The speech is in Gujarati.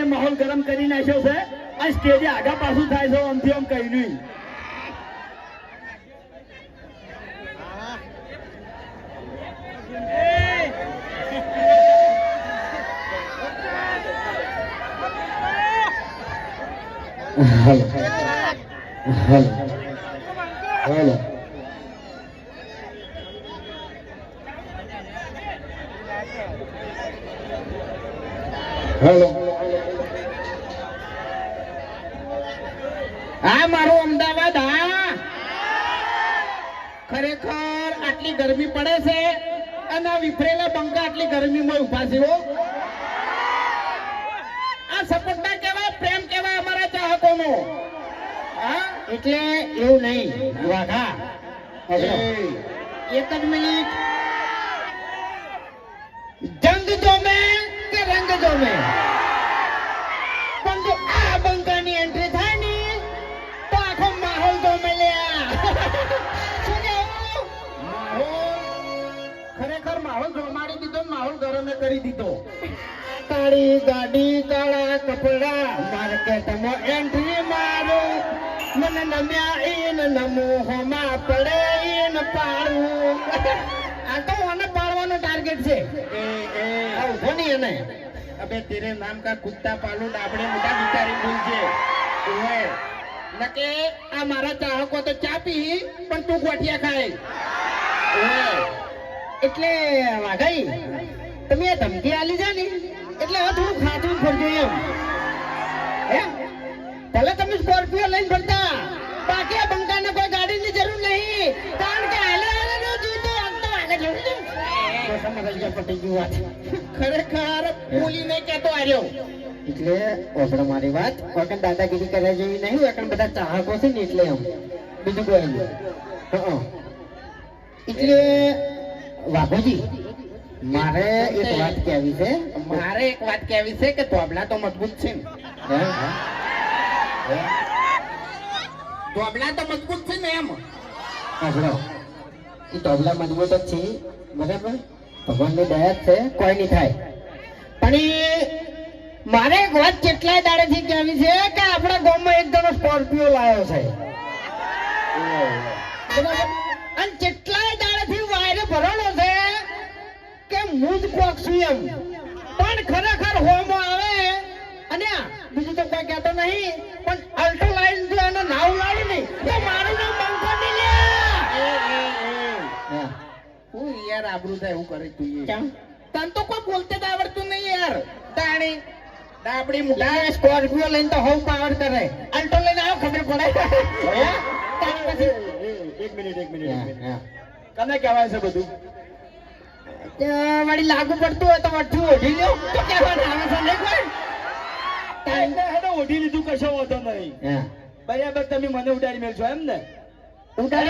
માહોલ ગરમ કરી નાખ્યો છે આ સ્ટેજે આગા પાછું થાય છે આમથી આમ કહી નહીં Hello. Hello. Hello. Hello. હા મારું અમદાવાદ હા ખરેખર આટલી ગરમી પડે છે અને આ વિફરેલા બંકા આટલી ગરમીમાં ઉભા છે હો આ સપોર્ટ ના કહેવાય પ્રેમ કહેવાય અમારા ચાહકોનો હા એટલે એવું નહીં વાઘા એક જ મિનિટ જંગ જોમે કે રંગ જોમે પણ જો આ બંકાની એન્ટ્રી થાય ને તો આખો માહોલ જોમે લ્યા શું કહેવું ખરેખર માહોલ જોમાડી દીધો માહોલ ગરમે કરી દીધો કાળી ગાડી કાળા કપડા માર્કેટમાં એન્ટ્રી મારું મને નમ્યા ઈન નમોહમાં પડે ઈન પાડું આ તો મને પાડવાનો ટાર્ગેટ છે ઉભો નહીં એને અબે તેરે નામ કા કુત્તા પાલું આપણે મોટા વિચારી ભૂલ છે ઓએ નકે આ મારા ચાહકો તો ચા પી પણ તું ગોઠિયા ખાય ઓએ એટલે વાઘાઈ તમે આ ધમકી આલી છે ને એટલે હવે થોડું ખાતું ફરજો એમ ભલે તમે સ્કોર્પિયો લઈને ફરતા બાકી આ બંકાને કોઈ ગાડીની જરૂર નહીં કારણ કે હાલે નો જીતો તો આગળ જોઈ સમજ પટી ગયું વાત ખરેખર બોલીને કેતો આવ્યો એટલે ઓપડો મારી વાત વકન દાદાગીરી કરે જેવી નહીં વકન બધા ચાહકો છે ને એટલે એમ બીજું કોઈ નહીં એટલે વાઘોજી મારે એક વાત કહેવી છે કે તોબલા તો મજબૂત છે ને તોબલા તો મજબૂત છે ને એમ આપણો એ તોબલા મજબૂત જ છે બરાબર ભગવાનની દયા છે કોઈ નહીં થાય પણ મારે એક વાત કેટલાય દાડેથી કહેવી છે કે આપણા ગામમાં એક જણો સ્કોર્પિયો લાવ્યો છે અને કેટલાય દાડેથી વાયરે ભરવાનો છે કે હું જ કોક છું એમ પણ ખરેખર હોમો આવે અને બીજું તો કોઈ કહેતો નહીં પણ અલ્ટો લાઈન જો એનો નાવ લાવી નહીં તો મારું નામ બંકો નહીં લે હું યાર આબરૂ થાય એવું કરે તું કેમ તને તો કોઈ બોલતે જ આવડતું નહીં યાર તાણી ડાબડી મુઢા સ્કોર્પિયો લઈને તો હોમ પાવર કરે અલ્ટો લઈને આવ ખબર પડે તાણી પછી એક મિનિટ કને કહેવાય છે બધું વળી લાગુ પડતું હોય તો વઠું ઓઢી લ્યો તો કહેવાનું આવે છે નહીં કોઈ ઓઢી લીધું કશો વાંધો નહીં બરાબર તમે મને ઉડાડી મેળશો એમ ને ઉડાડી